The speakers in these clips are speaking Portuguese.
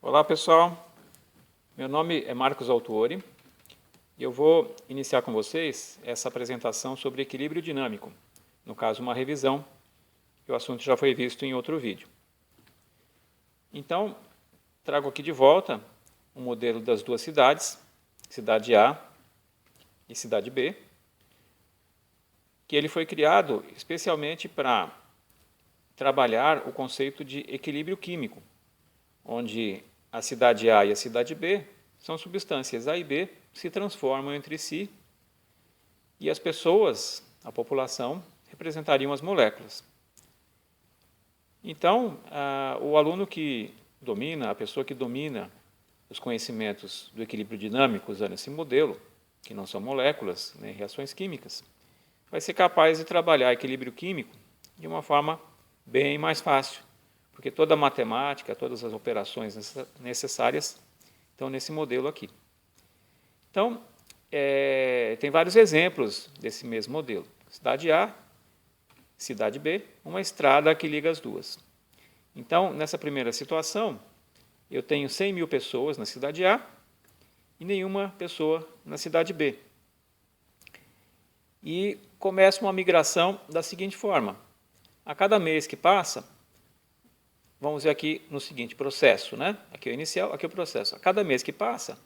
Olá pessoal, meu nome é Marcos Autuori e eu vou iniciar com vocês essa apresentação sobre equilíbrio dinâmico, no caso uma revisão, que o assunto já foi visto em outro vídeo. Então, trago aqui de volta o modelo das duas cidades, cidade A e cidade B, que ele foi criado especialmente para trabalhar o conceito de equilíbrio químico, onde a cidade A e a cidade B são substâncias A e B que se transformam entre si e as pessoas, a população, representariam as moléculas. Então, o aluno que domina, a pessoa que domina os conhecimentos do equilíbrio dinâmico usando esse modelo, que não são moléculas, nem reações químicas, vai ser capaz de trabalhar equilíbrio químico de uma forma bem mais fácil, porque toda a matemática, todas as operações necessárias estão nesse modelo aqui. Então, tem vários exemplos desse mesmo modelo. Cidade A, cidade B, uma estrada que liga as duas. Então, nessa primeira situação, eu tenho 100 mil pessoas na cidade A e nenhuma pessoa na cidade B. E começa uma migração da seguinte forma. A cada mês que passa, vamos ver aqui no seguinte processo, né? Aqui é o inicial, aqui é o processo. A cada mês que passa,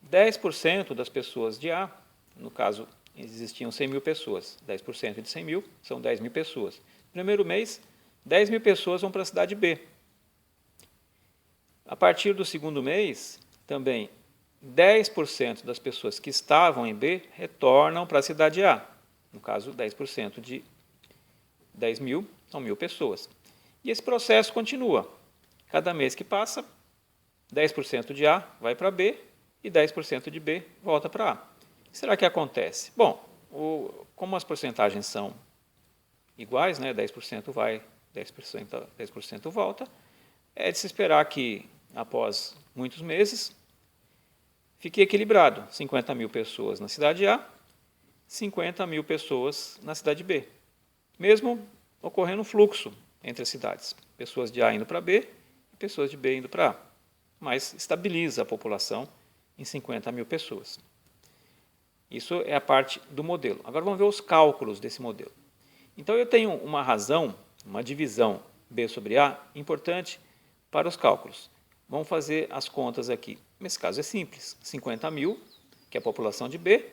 10% das pessoas de A, no caso existiam 100 mil pessoas, 10% de 100 mil são 10 mil pessoas. No primeiro mês, 10 mil pessoas vão para a cidade B. A partir do segundo mês, também 10% das pessoas que estavam em B retornam para a cidade A. No caso, 10% de 10 mil são 1.000 pessoas. E esse processo continua. Cada mês que passa, 10% de A vai para B e 10% de B volta para A. O que será que acontece? Bom, como as porcentagens são iguais, né, 10% vai, 10% volta, é de se esperar que, após muitos meses, fique equilibrado. 50 mil pessoas na cidade A, 50 mil pessoas na cidade B. Mesmo ocorrendo um fluxo entre as cidades. Pessoas de A indo para B e pessoas de B indo para A. Mas estabiliza a população em 50 mil pessoas. Isso é a parte do modelo. Agora vamos ver os cálculos desse modelo. Então eu tenho uma razão, uma divisão B sobre A, importante para os cálculos. Vamos fazer as contas aqui. Nesse caso é simples. 50 mil, que é a população de B,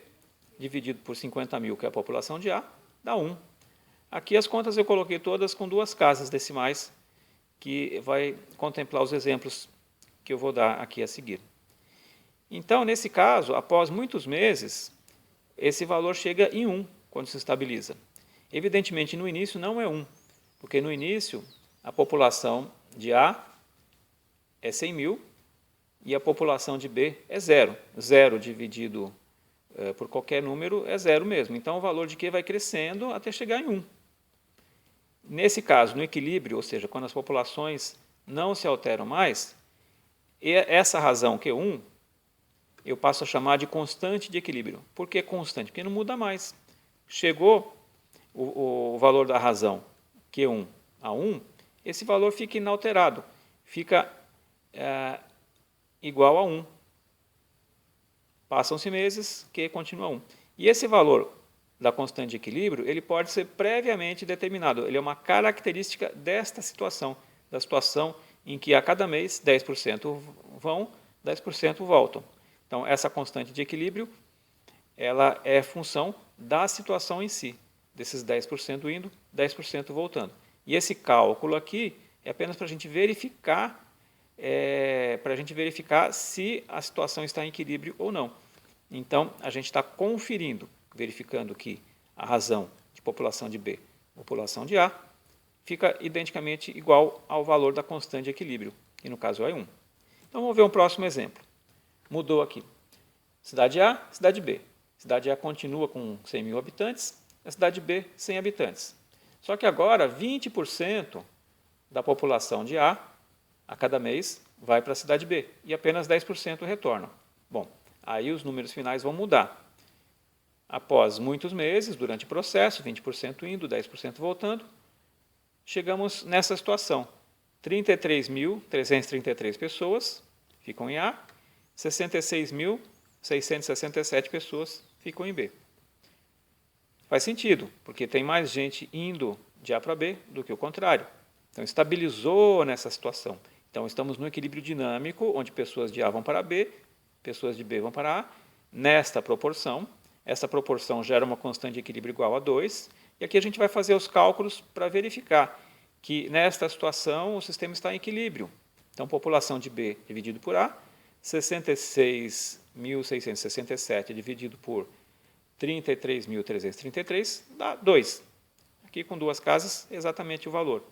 dividido por 50 mil, que é a população de A, dá 1. Aqui as contas eu coloquei todas com duas casas decimais, que vai contemplar os exemplos que eu vou dar aqui a seguir. Então, nesse caso, após muitos meses, esse valor chega em 1, quando se estabiliza. Evidentemente, no início não é 1, porque no início a população de A é 100 mil e a população de B é 0. 0 dividido por qualquer número é 0 mesmo. Então, o valor de Q vai crescendo até chegar em 1. Nesse caso, no equilíbrio, ou seja, quando as populações não se alteram mais, essa razão Q1 eu passo a chamar de constante de equilíbrio. Por que constante? Porque não muda mais. Chegou o valor da razão Q1 a 1, esse valor fica inalterado, fica igual a 1. Passam-se meses, Q continua 1. E esse valor da constante de equilíbrio, ele pode ser previamente determinado. Ele é uma característica desta situação, da situação em que a cada mês 10% vão, 10% voltam. Então, essa constante de equilíbrio, ela é função da situação em si, desses 10% indo, 10% voltando. E esse cálculo aqui é apenas para a gente verificar, se a situação está em equilíbrio ou não. Então, a gente está conferindo, verificando que a razão de população de B, população de A, fica identicamente igual ao valor da constante de equilíbrio, que no caso é 1. Então, vamos ver um próximo exemplo. Mudou aqui. Cidade A, cidade B. Cidade A continua com 100 mil habitantes, a cidade B, 100 habitantes. Só que agora, 20% da população de A cada mês, vai para a cidade B, e apenas 10% retornam. Bom, aí os números finais vão mudar. Após muitos meses, durante o processo, 20% indo, 10% voltando, chegamos nessa situação. 33.333 pessoas ficam em A, 66.667 pessoas ficam em B. Faz sentido, porque tem mais gente indo de A para B do que o contrário. Então, estabilizou nessa situação. Então, estamos no equilíbrio dinâmico, onde pessoas de A vão para B, pessoas de B vão para A, nesta proporção. Essa proporção gera uma constante de equilíbrio igual a 2. E aqui a gente vai fazer os cálculos para verificar que, nesta situação, o sistema está em equilíbrio. Então, população de B dividido por A, 66.667 dividido por 33.333 dá 2. Aqui com duas casas, exatamente o valor.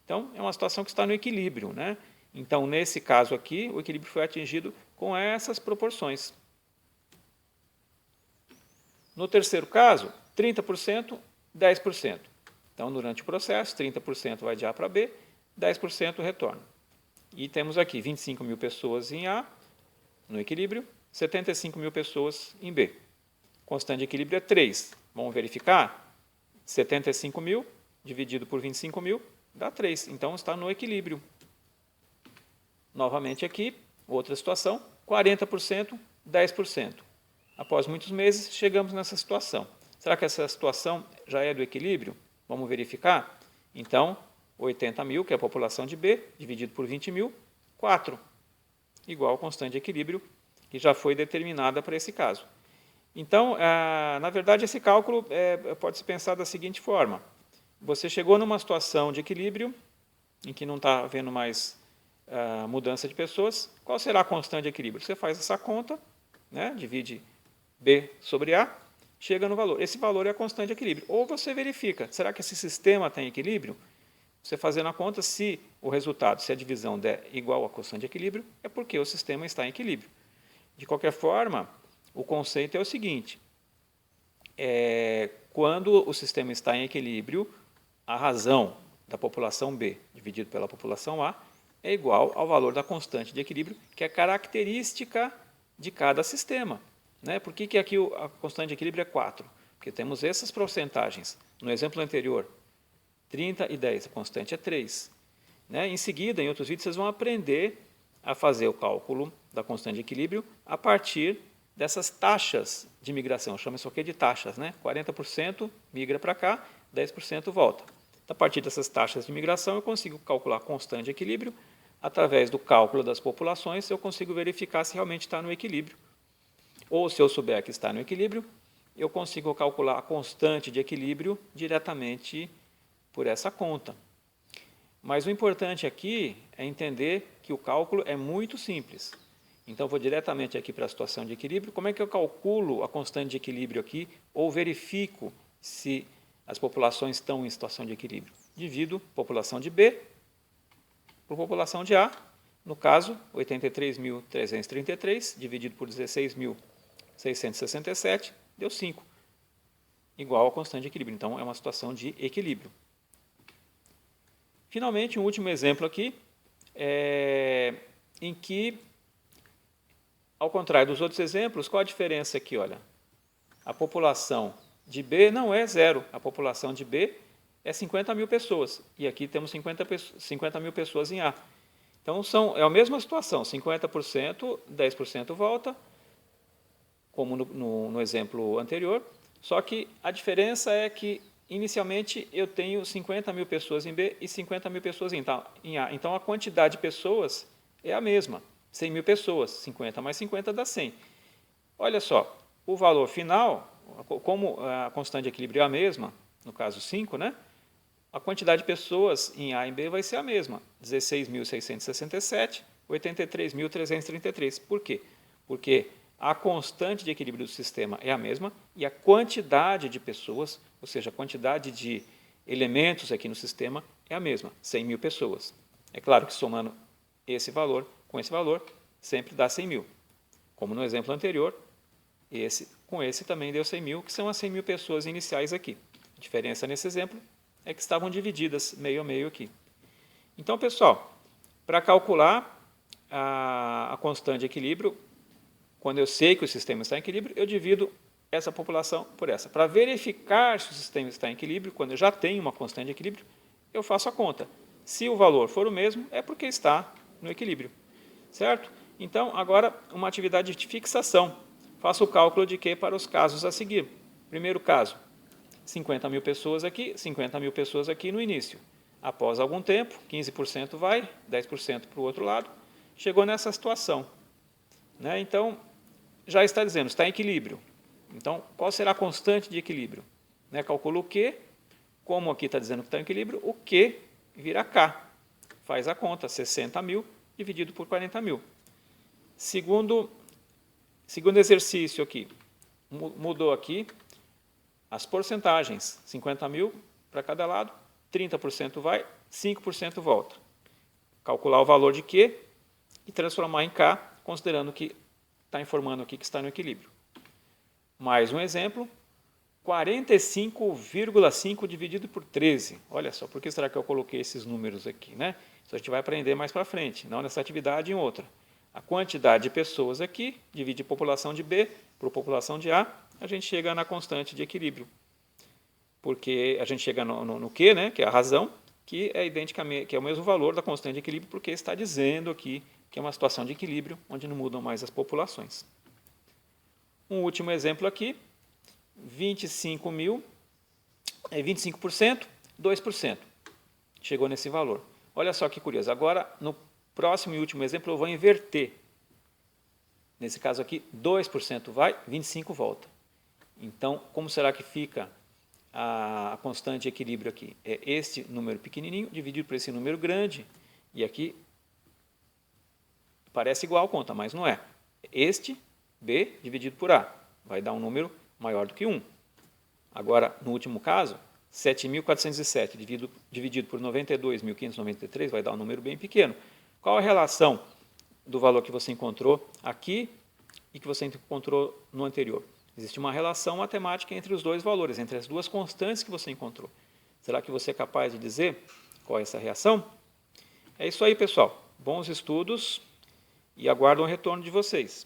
Então, é uma situação que está no equilíbrio, né? Então, nesse caso aqui, o equilíbrio foi atingido com essas proporções. No terceiro caso, 30%, 10%. Então, durante o processo, 30% vai de A para B, 10% retorna. E temos aqui 25 mil pessoas em A, no equilíbrio, 75 mil pessoas em B. Constante de equilíbrio é 3. Vamos verificar? 75 mil dividido por 25 mil dá 3. Então, está no equilíbrio. Novamente aqui, outra situação, 40%, 10%. Após muitos meses, chegamos nessa situação. Será que essa situação já é do equilíbrio? Vamos verificar? Então, 80 mil, que é a população de B, dividido por 20 mil, 4. Igual ao constante de equilíbrio, que já foi determinada para esse caso. Então, na verdade, esse cálculo pode se pensar da seguinte forma. Você chegou numa situação de equilíbrio, em que não está havendo mais mudança de pessoas. Qual será a constante de equilíbrio? Você faz essa conta, né, divide B sobre A, chega no valor. Esse valor é a constante de equilíbrio. Ou você verifica, será que esse sistema tem equilíbrio? Você fazendo a conta, se o resultado, se a divisão der igual à constante de equilíbrio, é porque o sistema está em equilíbrio. De qualquer forma, o conceito é o seguinte, quando o sistema está em equilíbrio, a razão da população B dividido pela população A é igual ao valor da constante de equilíbrio, que é característica de cada sistema. Né? Por que aqui a constante de equilíbrio é 4? Porque temos essas porcentagens. No exemplo anterior, 30 e 10, a constante é 3. Né? Em seguida, em outros vídeos, vocês vão aprender a fazer o cálculo da constante de equilíbrio a partir dessas taxas de migração. Chama isso aqui de taxas. Né? 40% migra para cá, 10% volta. A partir dessas taxas de migração, eu consigo calcular a constante de equilíbrio. Através do cálculo das populações, eu consigo verificar se realmente está no equilíbrio. Ou, se eu souber que está no equilíbrio, eu consigo calcular a constante de equilíbrio diretamente por essa conta. Mas o importante aqui é entender que o cálculo é muito simples. Então, vou diretamente aqui para a situação de equilíbrio. Como é que eu calculo a constante de equilíbrio aqui ou verifico se as populações estão em situação de equilíbrio? Divido população de B por população de A. No caso, 83.333 dividido por 16.667 deu 5, igual a constante de equilíbrio. Então, é uma situação de equilíbrio. Finalmente, um último exemplo aqui, em que, ao contrário dos outros exemplos, qual a diferença aqui? Olha, a população de B não é 0, a população de B é 50 mil pessoas, e aqui temos 50 mil pessoas em A. Então, é a mesma situação, 50%, 10% volta, como no exemplo anterior, só que a diferença é que, inicialmente, eu tenho 50 mil pessoas em B e 50 mil pessoas em A. Então, a quantidade de pessoas é a mesma, 100 mil pessoas, 50 mais 50 dá 100. Olha só, o valor final, como a constante de equilíbrio é a mesma, no caso 5, né? A quantidade de pessoas em A e B vai ser a mesma, 16.667, 83.333. Por quê? Porque a constante de equilíbrio do sistema é a mesma e a quantidade de pessoas, ou seja, a quantidade de elementos aqui no sistema é a mesma, 100 mil pessoas. É claro que somando esse valor com esse valor, sempre dá 100 mil. Como no exemplo anterior, com esse também deu 100 mil, que são as 100 mil pessoas iniciais aqui. A diferença nesse exemplo é que estavam divididas meio a meio aqui. Então, pessoal, para calcular a constante de equilíbrio, quando eu sei que o sistema está em equilíbrio, eu divido essa população por essa. Para verificar se o sistema está em equilíbrio, quando eu já tenho uma constante de equilíbrio, eu faço a conta. Se o valor for o mesmo, é porque está no equilíbrio. Certo? Então, agora, uma atividade de fixação. Faça o cálculo de Q para os casos a seguir. Primeiro caso, 50 mil pessoas aqui, 50 mil pessoas aqui no início. Após algum tempo, 15% vai, 10% para o outro lado, chegou nessa situação. Né? Então, já está dizendo, está em equilíbrio. Então, qual será a constante de equilíbrio? Né? Calcula o Q, como aqui está dizendo que está em equilíbrio, o Q vira K. Faz a conta, 60 mil dividido por 40 mil. Segundo exercício aqui, mudou aqui as porcentagens, 50 mil para cada lado, 30% vai, 5% volta. Calcular o valor de Q e transformar em K, considerando que está informando aqui que está no equilíbrio. Mais um exemplo, 45,5 dividido por 13. Olha só, por que será que eu coloquei esses números aqui? Né? Isso a gente vai aprender mais para frente, não nessa atividade em outra. A quantidade de pessoas aqui, divide a população de B por população de A, a gente chega na constante de equilíbrio. Porque a gente chega no Q, né, que é a razão, que é identicamente, que é o mesmo valor da constante de equilíbrio, porque está dizendo aqui que é uma situação de equilíbrio, onde não mudam mais as populações. Um último exemplo aqui, 25 mil, 25%, 2%. Chegou nesse valor. Olha só que curioso. Agora, no próximo e último exemplo, eu vou inverter. Nesse caso aqui, 2% vai, 25% volta. Então, como será que fica a constante de equilíbrio aqui? É este número pequenininho dividido por esse número grande, e aqui parece igual a conta, mas não é. Este, B, dividido por A, vai dar um número maior do que 1. Agora, no último caso, 7.407 dividido por 92.593 vai dar um número bem pequeno. Qual a relação do valor que você encontrou aqui e que você encontrou no anterior? Existe uma relação matemática entre os dois valores, entre as duas constantes que você encontrou. Será que você é capaz de dizer qual é essa reação? É isso aí, pessoal. Bons estudos e aguardo o retorno de vocês.